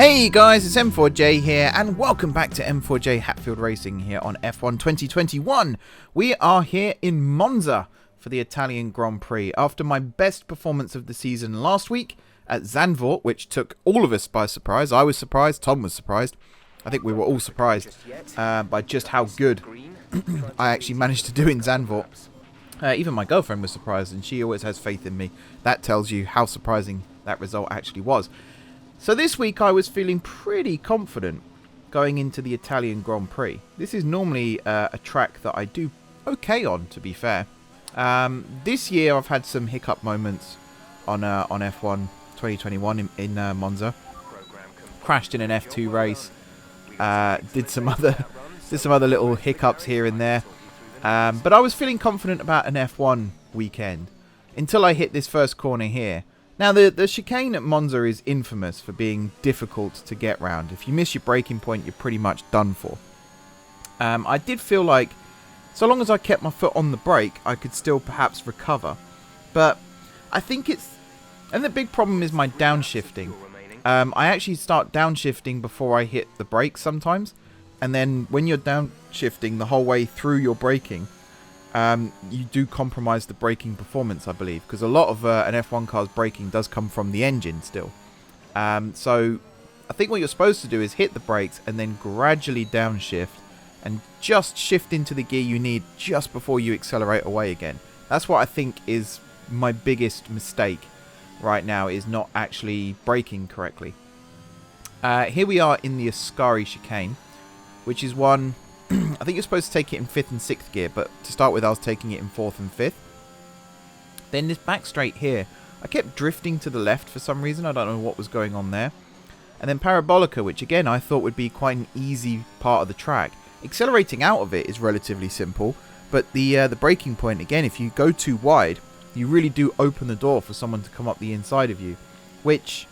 Hey guys, it's M4J here, and welcome back to M4J-Hatfield Racing here on F1 2021. We are here in Monza for the Italian Grand Prix after my best performance of the season last week at Zandvoort, which took all of us by surprise. I was surprised, Tom was surprised. I think we were all surprised by just how good I actually managed to do in Zandvoort. Even my girlfriend was surprised, and she always has faith in me. That tells you how surprising that result actually was. So this week I was feeling pretty confident going into the Italian Grand Prix. This is normally a track that I do okay on, to be fair. This year I've had some hiccup moments on F1 2021 in Monza. Crashed in an F2 race. Did some other little hiccups here and there. But I was feeling confident about an F1 weekend until I hit this first corner here. Now, the chicane at Monza is infamous for being difficult to get round. If you miss your braking point, you're pretty much done for. I did feel like, so long as I kept my foot on the brake, I could still perhaps recover. But I think and the big problem is my downshifting. I actually start downshifting before I hit the brakes sometimes. And then when you're downshifting the whole way through your braking, you do compromise the braking performance, I believe, because a lot of an F1 car's braking does come from the engine still. So I think what you're supposed to do is hit the brakes and then gradually downshift and just shift into the gear you need just before you accelerate away again. That's what I think is my biggest mistake right now, is not actually braking correctly. Here we are in the Ascari chicane, which is one... I think you're supposed to take it in 5th and 6th gear, but to start with I was taking it in 4th and 5th. Then this back straight here, I kept drifting to the left for some reason. I don't know what was going on there. And then Parabolica, which again I thought would be quite an easy part of the track. Accelerating out of it is relatively simple, but the braking point, again, if you go too wide, you really do open the door for someone to come up the inside of you, which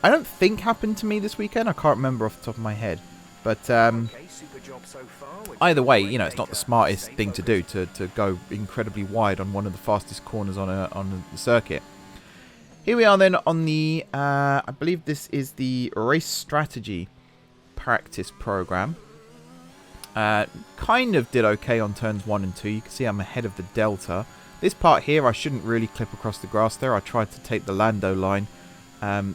I don't think happened to me this weekend. I can't remember off the top of my head. But either way, you know, it's not the smartest thing to do to go incredibly wide on one of the fastest corners on the circuit. Here we are then on the, I believe this is the race strategy practice program. Kind of did okay on turns 1 and 2. You can see I'm ahead of the Delta. This part here, I shouldn't really clip across the grass there. I tried to take the Lando line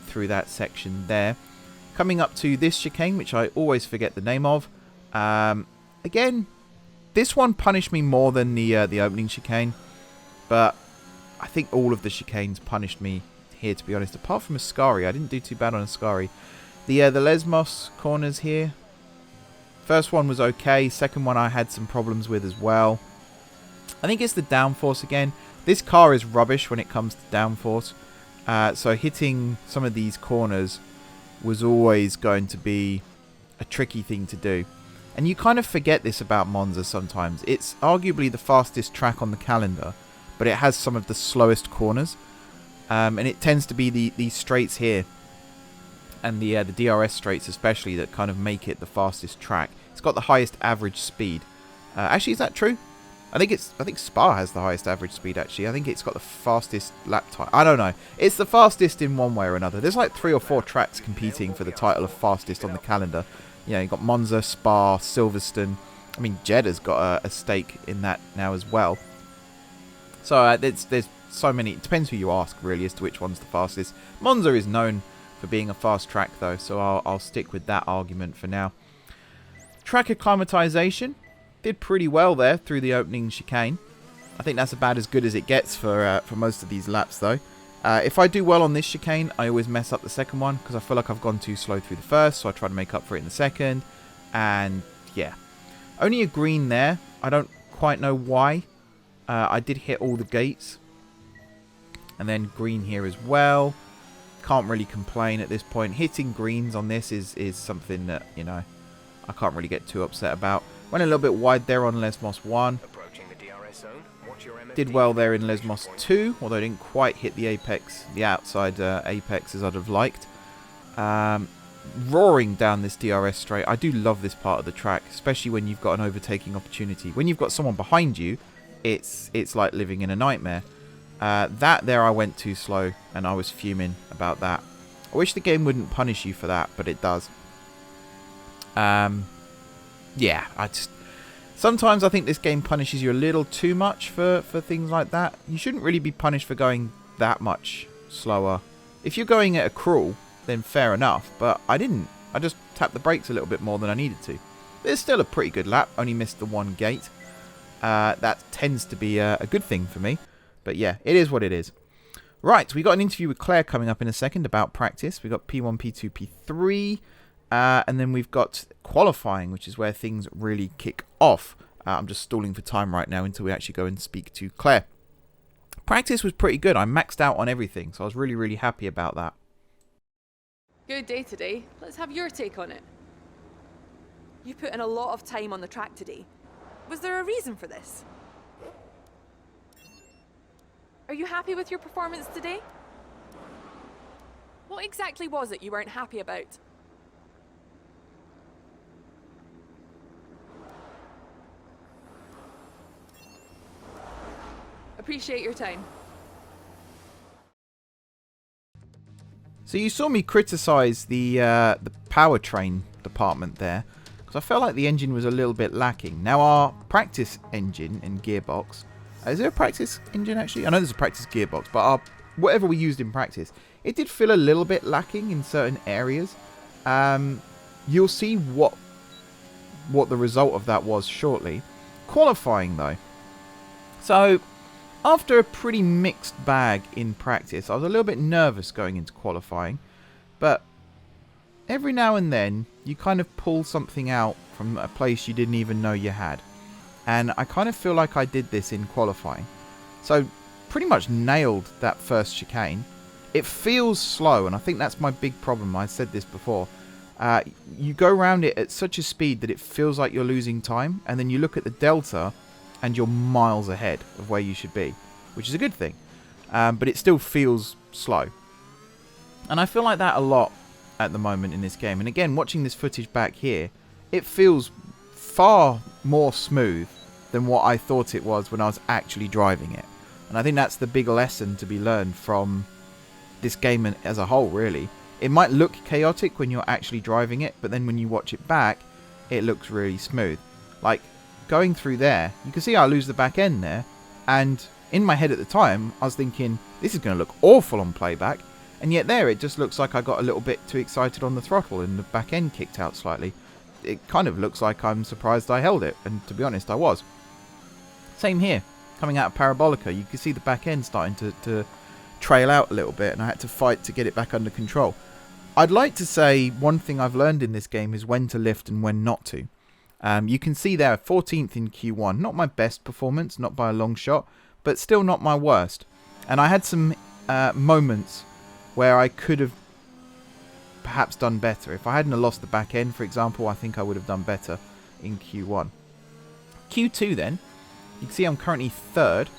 through that section there. Coming up to this chicane, which I always forget the name of. Again, this one punished me more than the opening chicane, but I think all of the chicanes punished me here, to be honest. Apart from Ascari, I didn't do too bad on Ascari. The Lesmos corners here. First one was okay. Second one I had some problems with as well. I think it's the downforce again. This car is rubbish when it comes to downforce. So hitting some of these corners was always going to be a tricky thing to do. And you kind of forget this about Monza sometimes. It's arguably the fastest track on the calendar, but it has some of the slowest corners. And it tends to be these straights here, and the DRS straights especially, that kind of make it the fastest track. It's got the highest average speed. Actually, is that true? I think Spa has the highest average speed, actually. I think it's got the fastest lap time. I don't know. It's the fastest in one way or another. There's like 3 or 4 tracks competing for the title of fastest on the calendar. You know, you've got Monza, Spa, Silverstone. I mean, Jeddah's got a stake in that now as well. So there's so many. It depends who you ask, really, as to which one's the fastest. Monza is known for being a fast track, though, so I'll stick with that argument for now. Track acclimatization. Did pretty well there through the opening chicane. I think that's about as good as it gets for most of these laps, though. If I do well on this chicane, I always mess up the second one because I feel like I've gone too slow through the first, so I try to make up for it in the second. And yeah, only a green there. I don't quite know why. I did hit all the gates, and then green here as well. Can't really complain at this point. Hitting greens on this is something that, you know, I can't really get too upset about. Went a little bit wide there on Lesmos 1. Did well there in Lesmos 2, although I didn't quite hit the apex, the outside apex, as I'd have liked. Roaring down this DRS straight. I do love this part of the track, especially when you've got an overtaking opportunity. When you've got someone behind you, it's like living in a nightmare. That there I went too slow, and I was fuming about that. I wish the game wouldn't punish you for that, but it does. Yeah, sometimes I think this game punishes you a little too much for things like that. You shouldn't really be punished for going that much slower. If you're going at a crawl, then fair enough, but I didn't. I just tapped the brakes a little bit more than I needed to. It's still a pretty good lap, only missed the one gate. That tends to be a good thing for me, but yeah, it is what it is. Right, we got an interview with Claire coming up in a second about practice. We got P1, P2, P3, and then we've got qualifying, which is where things really kick off. I'm just stalling for time right now until we actually go and speak to Claire. Practice was pretty good. I maxed out on everything, so I was really, really happy about that. Good day today. Let's have your take on it. You put in a lot of time on the track today. Was there a reason for this? Are you happy with your performance today? What exactly was it you weren't happy about? Appreciate your time. So you saw me criticise the powertrain department there, because I felt like the engine was a little bit lacking. Now our practice engine and gearbox, is there a practice engine actually? I know there's a practice gearbox, but whatever we used in practice, it did feel a little bit lacking in certain areas. You'll see what the result of that was shortly. Qualifying though. So after a pretty mixed bag in practice, I was a little bit nervous going into qualifying, but every now and then you kind of pull something out from a place you didn't even know you had. And I kind of feel like I did this in qualifying. So pretty much nailed that first chicane. It feels slow, and I think that's my big problem. I said this before. You go around it at such a speed that it feels like you're losing time, and then you look at the delta and you're miles ahead of where you should be, which is a good thing. But it still feels slow. And I feel like that a lot at the moment in this game. And again, watching this footage back here, it feels far more smooth than what I thought it was when I was actually driving it. And I think that's the big lesson to be learned from this game as a whole, really. It might look chaotic when you're actually driving it, but then when you watch it back, it looks really smooth. Like, going through there, you can see I lose the back end there, and in my head at the time, I was thinking, this is going to look awful on playback, and yet there it just looks like I got a little bit too excited on the throttle and the back end kicked out slightly. It kind of looks like I'm surprised I held it, and to be honest, I was. Same here, coming out of Parabolica, you can see the back end starting to trail out a little bit, and I had to fight to get it back under control. I'd like to say one thing I've learned in this game is when to lift and when not to. You can see there, 14th in Q1. Not my best performance, not by a long shot, but still not my worst. And I had some moments where I could have perhaps done better. If I hadn't have lost the back end, for example, I think I would have done better in Q1. Q2 then, you can see I'm currently third,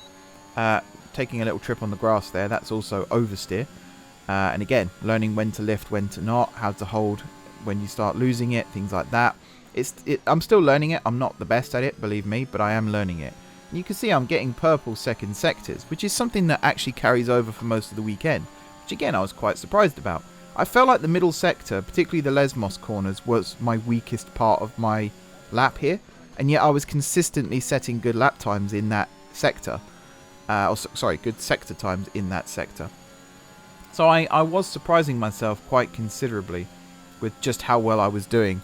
taking a little trip on the grass there. That's also oversteer. And again, learning when to lift, when to not, how to hold when you start losing it, things like that. I'm still learning it. I'm not the best at it, believe me, but I am learning it. And you can see I'm getting purple second sectors, which is something that actually carries over for most of the weekend, which again I was quite surprised about. I felt like the middle sector, particularly the Lesmos corners, was my weakest part of my lap here, and yet I was consistently setting good lap times in that sector. Good sector times in that sector. So I was surprising myself quite considerably with just how well I was doing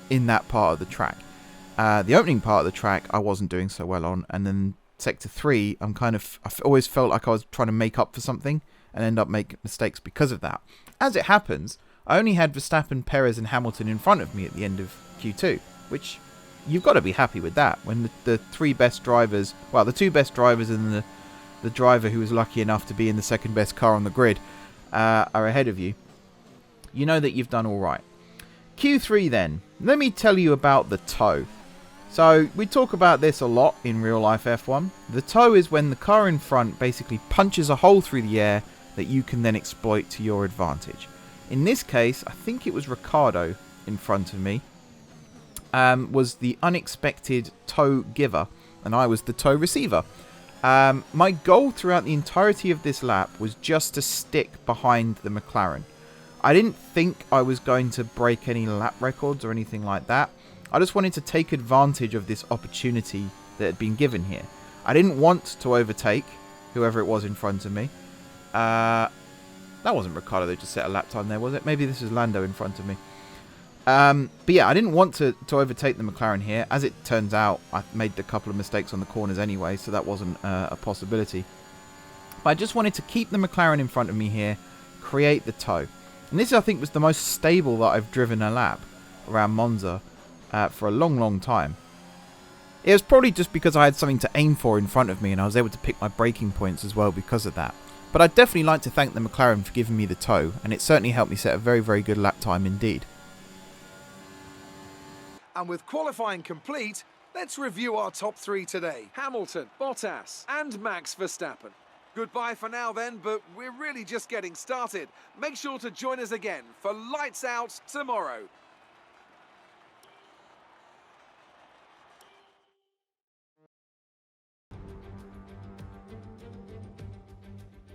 in that part of the track. The opening part of the track I wasn't doing so well on, and then sector 3 I've always felt like I was trying to make up for something and end up making mistakes because of that. As it happens, I only had Verstappen, Perez and Hamilton in front of me at the end of Q2, which you've got to be happy with that when the three best drivers, well, the two best drivers and the driver who was lucky enough to be in the second best car on the grid are ahead of you. You know that you've done all right. Q3 then. Let me tell you about the toe. So we talk about this a lot in real life F1. The toe is when the car in front basically punches a hole through the air that you can then exploit to your advantage. In this case, I think it was Ricciardo in front of me, was the unexpected toe giver, and I was the toe receiver. My goal throughout the entirety of this lap was just to stick behind the McLaren. I didn't think I was going to break any lap records or anything like that. I just wanted to take advantage of this opportunity that had been given here. I didn't want to overtake whoever it was in front of me. That wasn't Ricciardo that just set a lap time there, was it? Maybe this is Lando in front of me. But yeah, I didn't want to overtake the McLaren here. As it turns out, I made a couple of mistakes on the corners anyway, so that wasn't a possibility. But I just wanted to keep the McLaren in front of me here, create the tow. And this, I think, was the most stable that I've driven a lap around Monza for a long, long time. It was probably just because I had something to aim for in front of me and I was able to pick my braking points as well because of that. But I'd definitely like to thank the McLaren for giving me the tow, and it certainly helped me set a very, very good lap time indeed. And with qualifying complete, let's review our top three today. Hamilton, Bottas and Max Verstappen. Goodbye for now then, but we're really just getting started. Make sure to join us again for Lights Out tomorrow.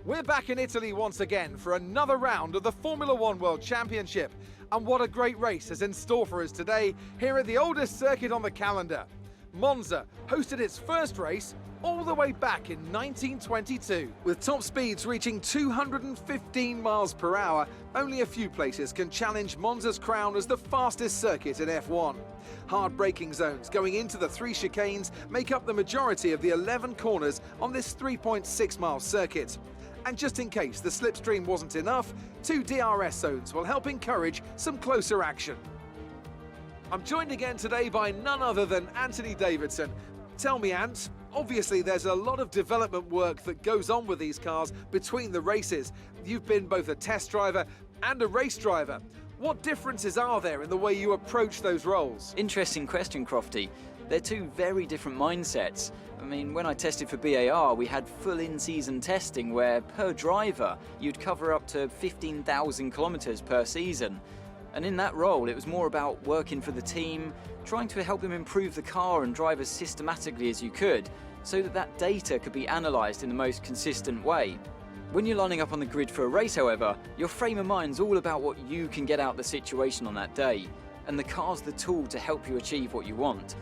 We're back in Italy once again for another round of the Formula One World Championship. And what a great race is in store for us today here at the oldest circuit on the calendar. Monza hosted its first race all the way back in 1922. With top speeds reaching 215 miles per hour, only a few places can challenge Monza's crown as the fastest circuit in F1. Hard braking zones going into the 3 chicanes make up the majority of the 11 corners on this 3.6-mile circuit. And just in case the slipstream wasn't enough, 2 DRS zones will help encourage some closer action. I'm joined again today by none other than Anthony Davidson. Tell me, Ant, obviously there's a lot of development work that goes on with these cars between the races. You've been both a test driver and a race driver. What differences are there in the way you approach those roles? Interesting question, Crofty. They're two very different mindsets. I mean, when I tested for BAR, we had full in-season testing where, per driver, you'd cover up to 15,000 kilometers per season. And in that role, it was more about working for the team, trying to help them improve the car and drive as systematically as you could, so that that data could be analysed in the most consistent way. When you're lining up on the grid for a race, however, your frame of mind's all about what you can get out of the situation on that day, and the car's the tool to help you achieve what you want.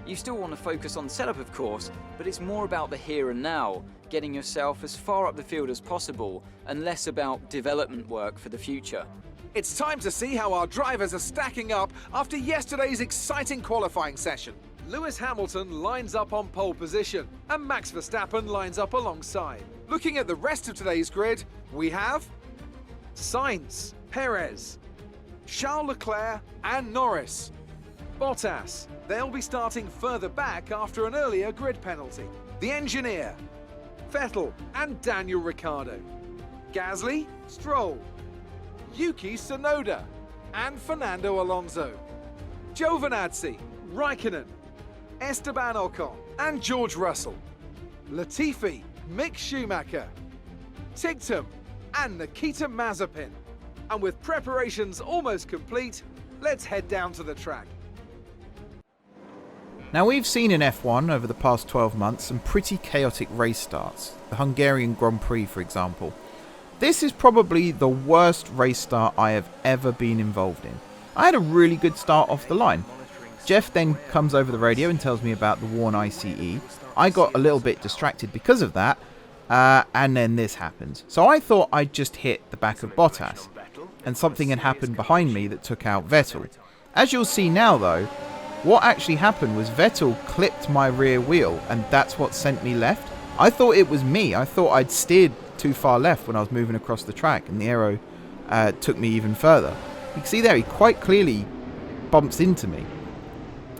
You still want to focus on setup, of course, but it's more about the here and now, getting yourself as far up the field as possible, and less about development work for the future. It's time to see how our drivers are stacking up after yesterday's exciting qualifying session. Lewis Hamilton lines up on pole position, and Max Verstappen lines up alongside. Looking at the rest of today's grid, we have Sainz, Perez, Charles Leclerc and Norris. Bottas, they'll be starting further back after an earlier grid penalty. The engineer, Vettel and Daniel Ricciardo. Gasly, Stroll, Yuki Tsunoda and Fernando Alonso. Giovinazzi, Raikkonen, Esteban Ocon and George Russell. Latifi, Mick Schumacher, Ticktum and Nikita Mazepin. And with preparations almost complete, let's head down to the track. Now, we've seen in F1 over the past 12 months some pretty chaotic race starts. The Hungarian Grand Prix, for example. This is probably the worst race start I have ever been involved in. I had a really good start off the line. Jeff then comes over the radio and tells me about the worn ICE. I got a little bit distracted because of that, and then this happens. So I thought I'd just hit the back of Bottas, and something had happened behind me that took out Vettel. As you'll see now though, what actually happened was Vettel clipped my rear wheel, and that's what sent me left. I thought it was me. I thought I'd steered too far left when I was moving across the track, and the aero took me even further. You can see there, he quite clearly bumps into me.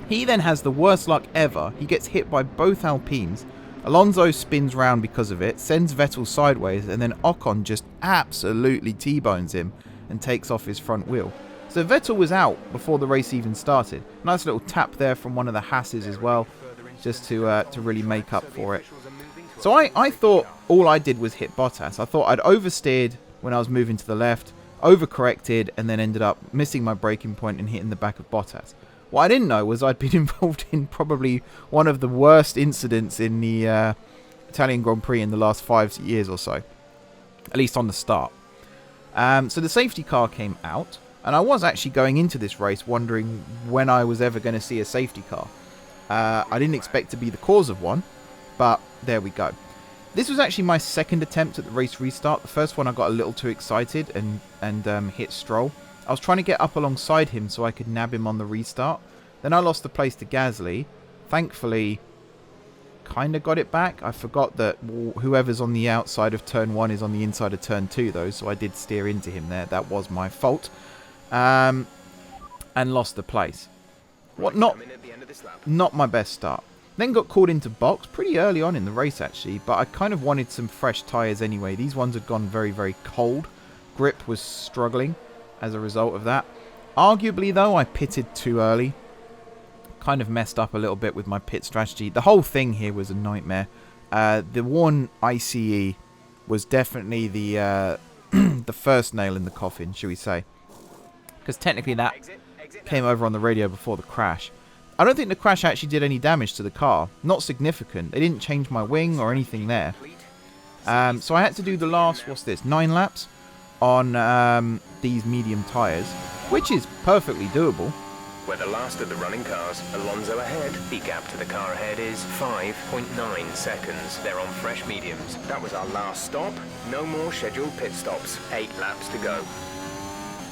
He then has the worst luck ever. He gets hit by both Alpines. Alonso spins round because of it, sends Vettel sideways, and then Ocon just absolutely T-bones him and takes off his front wheel. So Vettel was out before the race even started. Nice little tap there from one of the Hasses as well, just to really make up for it. So I thought all I did was hit Bottas. I thought I'd oversteered when I was moving to the left, overcorrected, and then ended up missing my braking point and hitting the back of Bottas. What I didn't know was I'd been involved in probably one of the worst incidents in the Italian Grand Prix in the last 5 years or so, at least on the start. So the safety car came out, and I was actually going into this race wondering when I was ever going to see a safety car. I didn't expect to be the cause of one, but there we go. This was actually my second attempt at the race restart. The first one I got a little too excited and hit Stroll. I was trying to get up alongside him so I could nab him on the restart. Then I lost the place to Gasly. Thankfully, kind of got it back. I forgot that whoever's on the outside of turn 1 is on the inside of turn 2 though, so I did steer into him there. That was my fault. And lost the place. Not my best start. Then got called into box pretty early on in the race actually, but I kind of wanted some fresh tyres anyway. These ones had gone very, very cold. Grip was struggling as a result of that. Arguably though, I pitted too early. Kind of messed up a little bit with my pit strategy. The whole thing here was a nightmare. The one ICE was definitely the the first nail in the coffin, shall we say. Because technically that came over on the radio before the crash. I don't think the crash actually did any damage to the car. Not significant. They didn't change my wing or anything there. So I had to do the last, 9 laps on these medium tyres, which is perfectly doable. We're the last of the running cars. Alonso ahead. The gap to the car ahead is 5.9 seconds. They're on fresh mediums. That was our last stop. No more scheduled pit stops. 8 laps to go.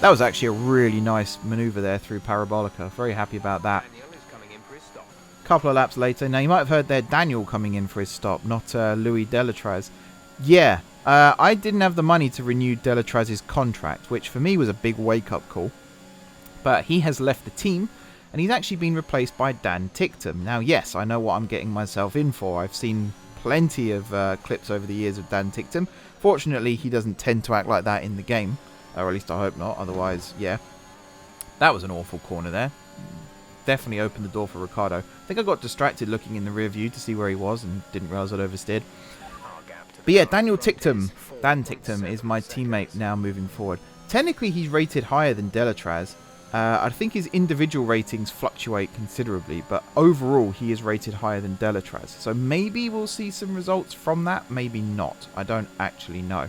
That was actually a really nice manoeuvre there through Parabolica. Very happy about that. Couple of laps later. Now, you might have heard there Daniel coming in for his stop, not Louis Delatraz. Yeah, I didn't have the money to renew Delatraz's contract, which for me was a big wake-up call. But he has left the team, and he's actually been replaced by Dan Ticktum. Now, yes, I know what I'm getting myself in for. I've seen plenty of clips over the years of Dan Ticktum. Fortunately, he doesn't tend to act like that in the game. Or at least I hope not. Otherwise, yeah. That was an awful corner there. Definitely opened the door for Ricciardo. I think I got distracted looking in the rear view to see where he was and didn't realise I'd oversteered. But yeah, Dan Ticktum is my teammate now moving forward. Technically, he's rated higher than Delatraz. I think his individual ratings fluctuate considerably, but overall he is rated higher than Delatraz. So maybe we'll see some results from that, maybe not. I don't actually know.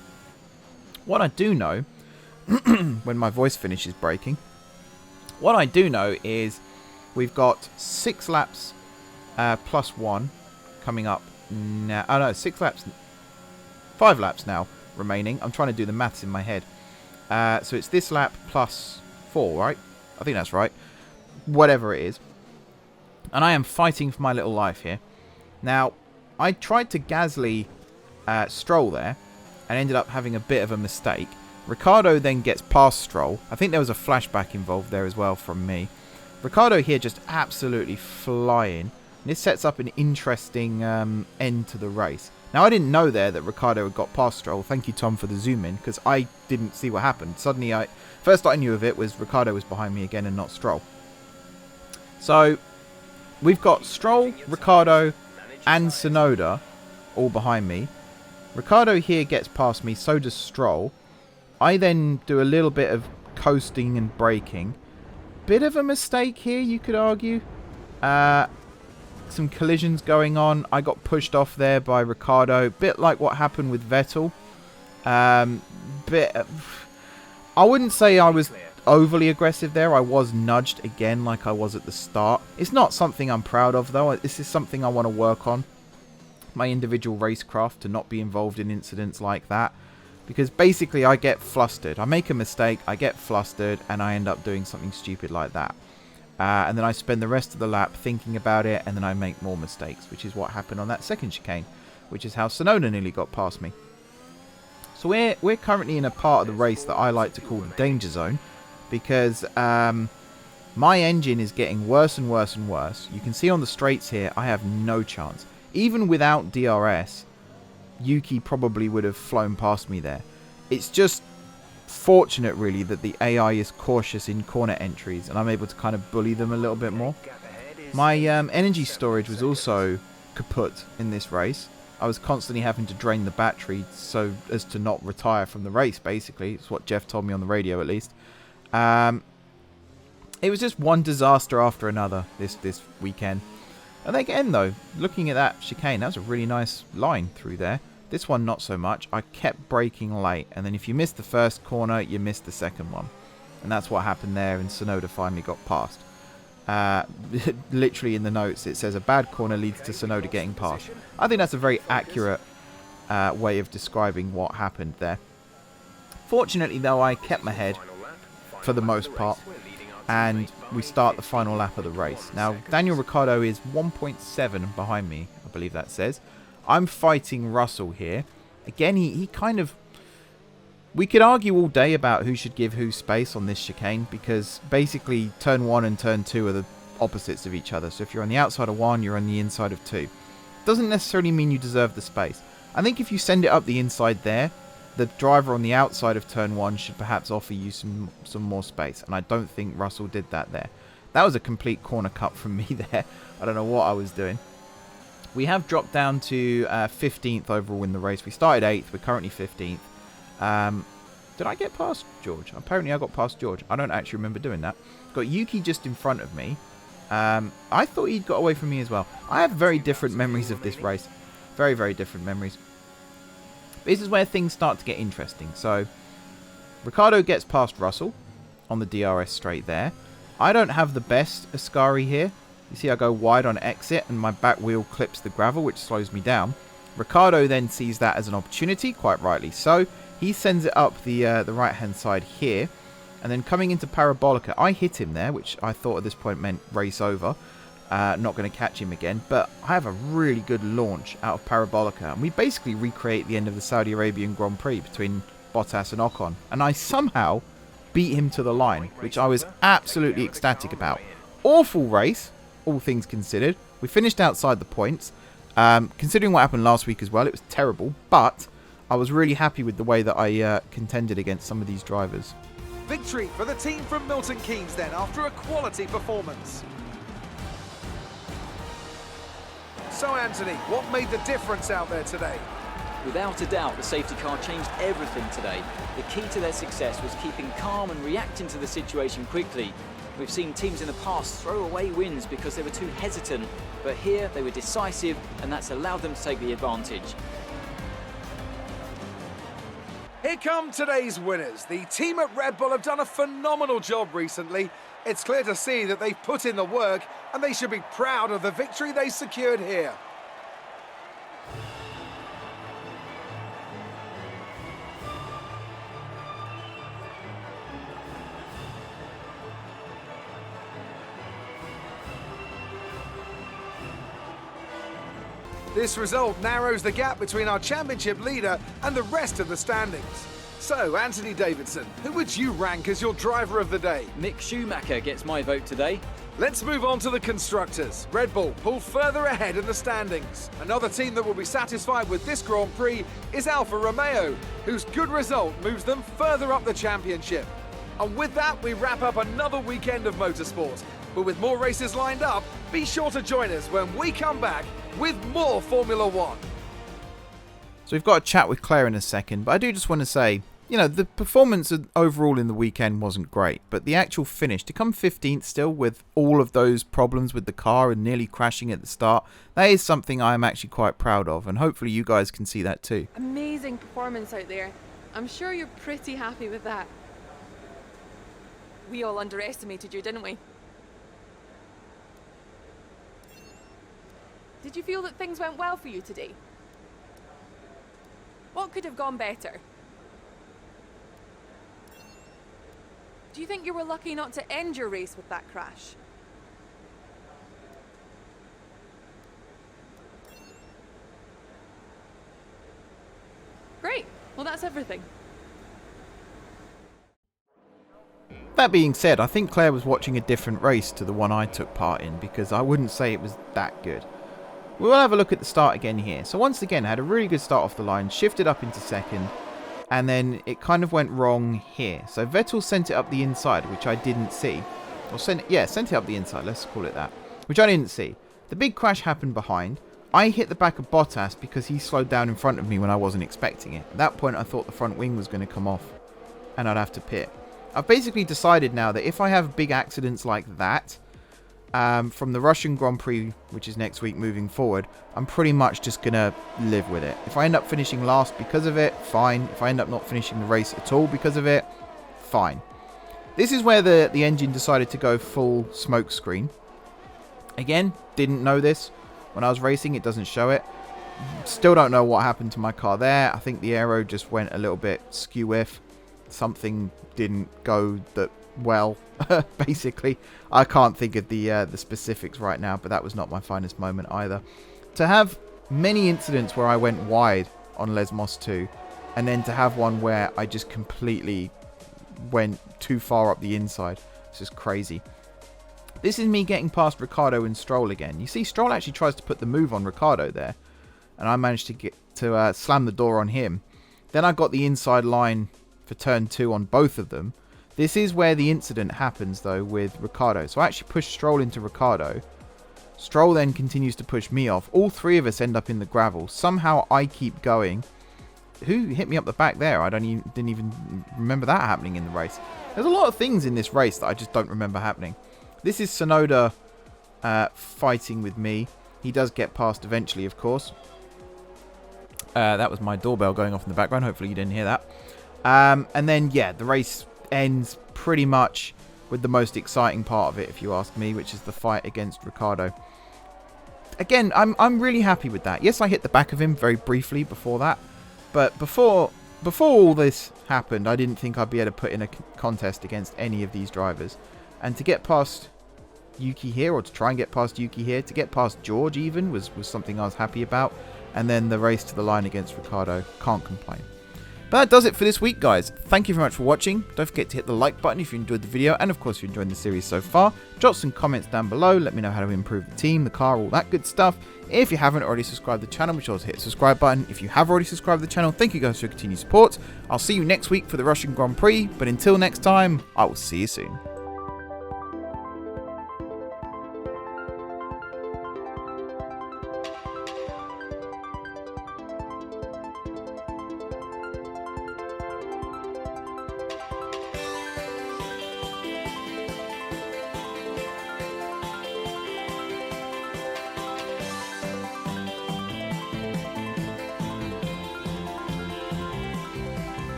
What I do know, when my voice finishes breaking, what I do know is we've got 6 laps plus 1 coming up now. Oh no, 6 laps, 5 laps now remaining. I'm trying to do the maths in my head. So it's this lap plus 4, right? I think that's right. Whatever it is. And I am fighting for my little life here. Now, I tried to Gasly Stroll there and ended up having a bit of a mistake. Ricciardo then gets past Stroll. I think there was a flashback involved there as well from me. Ricciardo here just absolutely flying. This sets up an interesting end to the race. Now, I didn't know there that Ricciardo had got past Stroll. Thank you, Tom, for the zoom in, because I didn't see what happened. Suddenly, first I knew of it was Ricciardo was behind me again and not Stroll. So, we've got Stroll, Ricciardo, and Tsunoda all behind me. Ricciardo here gets past me, so does Stroll. I then do a little bit of coasting and braking. Bit of a mistake here, you could argue. Some collisions going on. I got pushed off there by Ricciardo. Bit like what happened with Vettel. I wouldn't say I was overly aggressive there. I was nudged again like I was at the start. It's not something I'm proud of though. This is something I want to work on. My individual racecraft to not be involved in incidents like that. Because basically I get flustered. I make a mistake, I get flustered, and I end up doing something stupid like that. And then I spend the rest of the lap thinking about it, and then I make more mistakes, which is what happened on that second chicane, which is how Tsunoda nearly got past me. So we're currently in a part of the race that I like to call the danger zone, because my engine is getting worse and worse and worse. You can see on the straights here, I have no chance. Even without DRS, Yuki probably would have flown past me there. It's just fortunate really that the AI is cautious in corner entries and I'm able to kind of bully them a little bit more. My energy storage was also kaput in this race. I was constantly having to drain the battery so as to not retire from the race, basically. It's what Jeff told me on the radio at least. It was just one disaster after another this weekend. And again though, looking at that chicane, that was a really nice line through there. This one, not so much. I kept braking late, and then if you missed the first corner, you missed the second one. And that's what happened there, and Tsunoda finally got past. Literally in the notes, it says a bad corner leads to Tsunoda getting past. I think that's a very accurate way of describing what happened there. Fortunately, though, I kept my head for the most part, and we start the final lap of the race. Now, Daniel Ricciardo is 1.7 behind me, I believe that says. I'm fighting Russell here. Again, he kind of... We could argue all day about who should give who space on this chicane, because basically turn 1 and turn 2 are the opposites of each other. So if you're on the outside of 1, you're on the inside of 2. Doesn't necessarily mean you deserve the space. I think if you send it up the inside there, the driver on the outside of turn 1 should perhaps offer you some more space. And I don't think Russell did that there. That was a complete corner cut from me there. I don't know what I was doing. We have dropped down to 15th overall in the race. We started 8th. We're currently 15th. Did I get past George? Apparently I got past George. I don't actually remember doing that. Got Yuki just in front of me. I thought he'd got away from me as well. I have very different memories of this race. Very, very different memories. This is where things start to get interesting. So, Ricciardo gets past Russell on the DRS straight there. I don't have the best Ascari here. You see I go wide on exit and my back wheel clips the gravel, which slows me down. Ricciardo then sees that as an opportunity, quite rightly so. He sends it up the right-hand side here. And then coming into Parabolica, I hit him there, which I thought at this point meant race over. Not going to catch him again. But I have a really good launch out of Parabolica. And we basically recreate the end of the Saudi Arabian Grand Prix between Bottas and Ocon. And I somehow beat him to the line, which I was absolutely ecstatic about. Awful race, all things considered. We finished outside the points. Considering what happened last week as well, it was terrible. But I was really happy with the way that I contended against some of these drivers. Victory for the team from Milton Keynes then, after a quality performance. So Anthony, what made the difference out there today? Without a doubt, the safety car changed everything today. The key to their success was keeping calm and reacting to the situation quickly. We've seen teams in the past throw away wins because they were too hesitant, but here they were decisive, and that's allowed them to take the advantage. Here come today's winners. The team at Red Bull have done a phenomenal job recently. It's clear to see that they've put in the work, and they should be proud of the victory they secured here. This result narrows the gap between our championship leader and the rest of the standings. So, Anthony Davidson, who would you rank as your driver of the day? Mick Schumacher gets my vote today. Let's move on to the constructors. Red Bull pull further ahead in the standings. Another team that will be satisfied with this Grand Prix is Alfa Romeo, whose good result moves them further up the championship. And with that, we wrap up another weekend of motorsport. But with more races lined up, be sure to join us when we come back with more Formula One. So we've got a chat with Claire in a second, but I do just want to say, you know, the performance overall in the weekend wasn't great, but the actual finish, to come 15th still with all of those problems with the car and nearly crashing at the start, that is something I am actually quite proud of, and hopefully you guys can see that too. Amazing performance out there. I'm sure you're pretty happy with that. We all underestimated you, didn't we? Did you feel that things went well for you today? What could have gone better? Do you think you were lucky not to end your race with that crash? Great. Well, that's everything. That being said, I think Claire was watching a different race to the one I took part in, because I wouldn't say it was that good. We will have a look at the start again here. So once again, I had a really good start off the line, shifted up into second, and then it kind of went wrong here. So Vettel sent it up the inside, which I didn't see. Or sent it up the inside, let's call it that, which I didn't see. The big crash happened behind. I hit the back of Bottas because he slowed down in front of me when I wasn't expecting it. At that point, I thought the front wing was going to come off and I'd have to pit. I've basically decided now that if I have big accidents like that, from the Russian Grand Prix, which is next week moving forward, I'm pretty much just going to live with it. If I end up finishing last because of it, fine. If I end up not finishing the race at all because of it, fine. This is where the engine decided to go full smoke screen. Again, didn't know this. When I was racing, it doesn't show it. Still don't know what happened to my car there. I think the aero just went a little bit skew-if. Something didn't go that well, basically. I can't think of the specifics right now, but that was not my finest moment either. To have many incidents where I went wide on Les Moss 2, and then to have one where I just completely went too far up the inside. It's just crazy. This is me getting past Ricciardo and Stroll again. You see, Stroll actually tries to put the move on Ricciardo there, and I managed to get to slam the door on him. Then I got the inside line for turn 2 on both of them. This is where the incident happens, though, with Ricciardo. So I actually pushed Stroll into Ricciardo. Stroll then continues to push me off. All three of us end up in the gravel. Somehow I keep going. Who hit me up the back there? I didn't even remember that happening in the race. There's a lot of things in this race that I just don't remember happening. This is Sonoda fighting with me. He does get past eventually, of course. That was my doorbell going off in the background. Hopefully you didn't hear that. And then, yeah, the race ends pretty much with the most exciting part of it, if you ask me, which is the fight against Ricciardo. Again, I'm really happy with that. Yes, I hit the back of him very briefly before that. But before all this happened, I didn't think I'd be able to put in a contest against any of these drivers. And to get past Yuki here, or to try and get past Yuki here, to get past George even, was something I was happy about. And then the race to the line against Ricciardo, can't complain. But that does it for this week, guys. Thank you very much for watching. Don't forget to hit the like button if you enjoyed the video, and of course if you enjoyed the series so far. Drop some comments down below, let me know how to improve the team, the car, all that good stuff. If you haven't already subscribed to the channel, be sure to hit the subscribe button. If you have already subscribed to the channel, thank you guys for your continued support. I'll see you next week for the Russian Grand Prix, but until next time, I will see you soon.